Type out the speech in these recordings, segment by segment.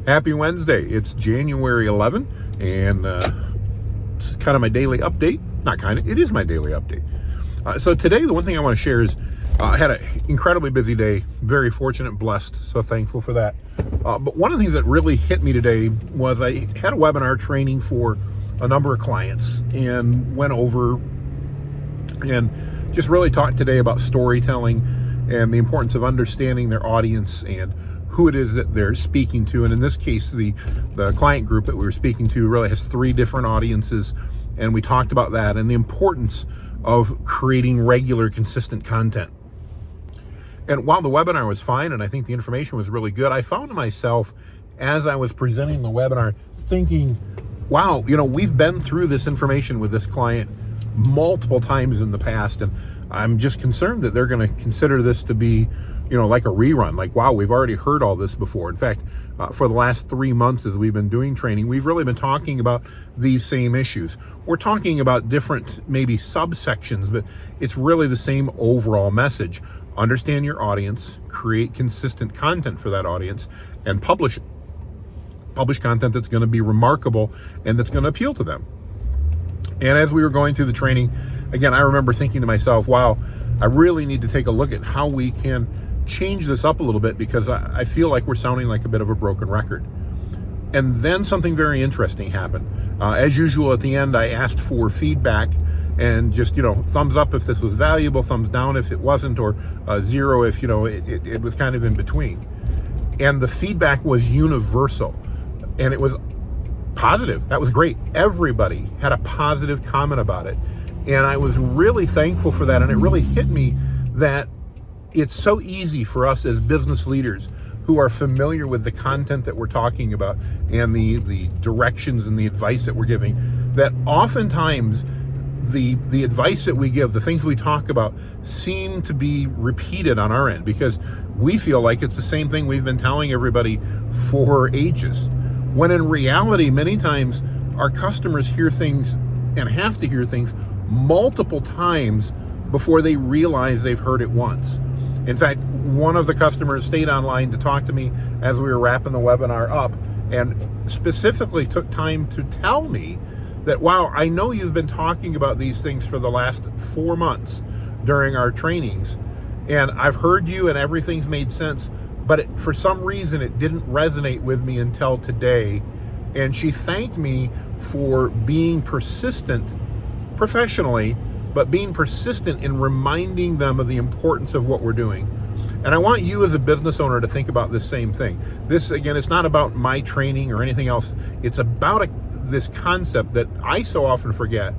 Happy Wednesday. It's January 11, and it's kind of my daily update. Not kind of, it is my daily update. So today, the one thing I want to share is I had an incredibly busy day, very fortunate, blessed, so thankful for that. But one of the things that really hit me today was I had a webinar training for a number of clients and went over and just really talked today about storytelling and the importance of understanding their audience and who it is that they're speaking to. And in this case, the client group that we were speaking to really has 3 different audiences, and we talked about that and the importance of creating regular, consistent content. And while the webinar was fine, and I think the information was really good, I found myself, as I was presenting the webinar, thinking, wow, we've been through this information with this client multiple times in the past, and I'm just concerned that they're going to consider this to be, like a rerun. Like, wow, we've already heard all this before. In fact, for the last 3 months as we've been doing training, we've really been talking about these same issues. We're talking about different, maybe subsections, but it's really the same overall message. Understand your audience, create consistent content for that audience, and publish it. Publish content that's going to be remarkable and that's going to appeal to them. And as we were going through the training, again, I remember thinking to myself, wow, I really need to take a look at how we can change this up a little bit, because I feel like we're sounding like a bit of a broken record. And then something very interesting happened. As usual, at the end, I asked for feedback and just, thumbs up if this was valuable, thumbs down if it wasn't, or 0 if, it was kind of in between. And the feedback was universal, and it was positive. That was great. Everybody had a positive comment about it. And I was really thankful for that. And it really hit me that it's so easy for us as business leaders who are familiar with the content that we're talking about and the directions and the advice that we're giving, that oftentimes the advice that we give, the things we talk about, seem to be repeated on our end, because we feel like it's the same thing we've been telling everybody for ages. When in reality, many times our customers hear things and have to hear things multiple times before they realize they've heard it once. In fact, one of the customers stayed online to talk to me as we were wrapping the webinar up, and specifically took time to tell me that, wow, I know you've been talking about these things for the last 4 months during our trainings, and I've heard you and everything's made sense, but for some reason it didn't resonate with me until today. And she thanked me for being persistent professionally, but being persistent in reminding them of the importance of what we're doing. And I want you as a business owner to think about this same thing. This, again, it's not about my training or anything else. It's about this concept that I so often forget.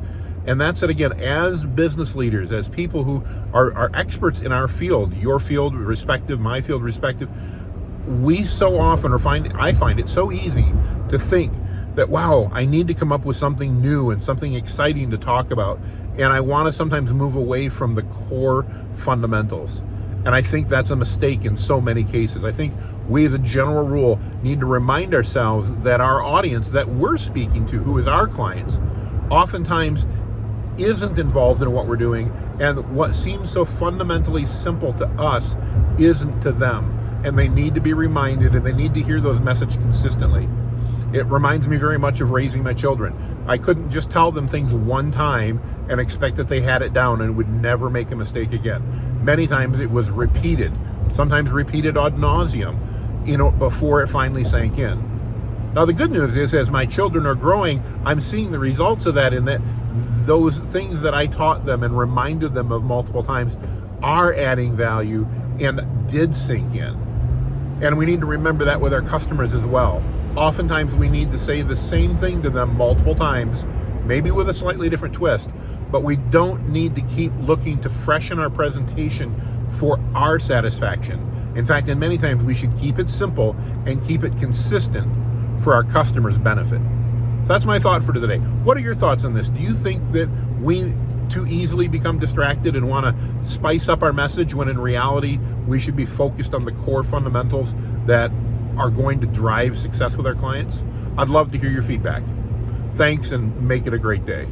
And that's that, again, as business leaders, as people who are experts in our field, your field respective, my field respective, we so often I find it so easy to think that, wow, I need to come up with something new and something exciting to talk about. And I want to sometimes move away from the core fundamentals. And I think that's a mistake in so many cases. I think we as a general rule need to remind ourselves that our audience that we're speaking to, who is our clients, oftentimes isn't involved in what we're doing. And what seems so fundamentally simple to us isn't to them. And they need to be reminded, and they need to hear those messages consistently. It reminds me very much of raising my children. I couldn't just tell them things one time and expect that they had it down and would never make a mistake again. Many times it was repeated, sometimes repeated ad nauseum, before it finally sank in. Now the good news is, as my children are growing, I'm seeing the results of that, in that those things that I taught them and reminded them of multiple times are adding value and did sink in. And we need to remember that with our customers as well. Oftentimes we need to say the same thing to them multiple times, maybe with a slightly different twist, but we don't need to keep looking to freshen our presentation for our satisfaction. In fact, in many times we should keep it simple and keep it consistent for our customers' benefit. So that's my thought for today. What are your thoughts on this? Do you think that we too easily become distracted and want to spice up our message, when in reality we should be focused on the core fundamentals that are going to drive success with our clients? I'd love to hear your feedback. Thanks, and make it a great day.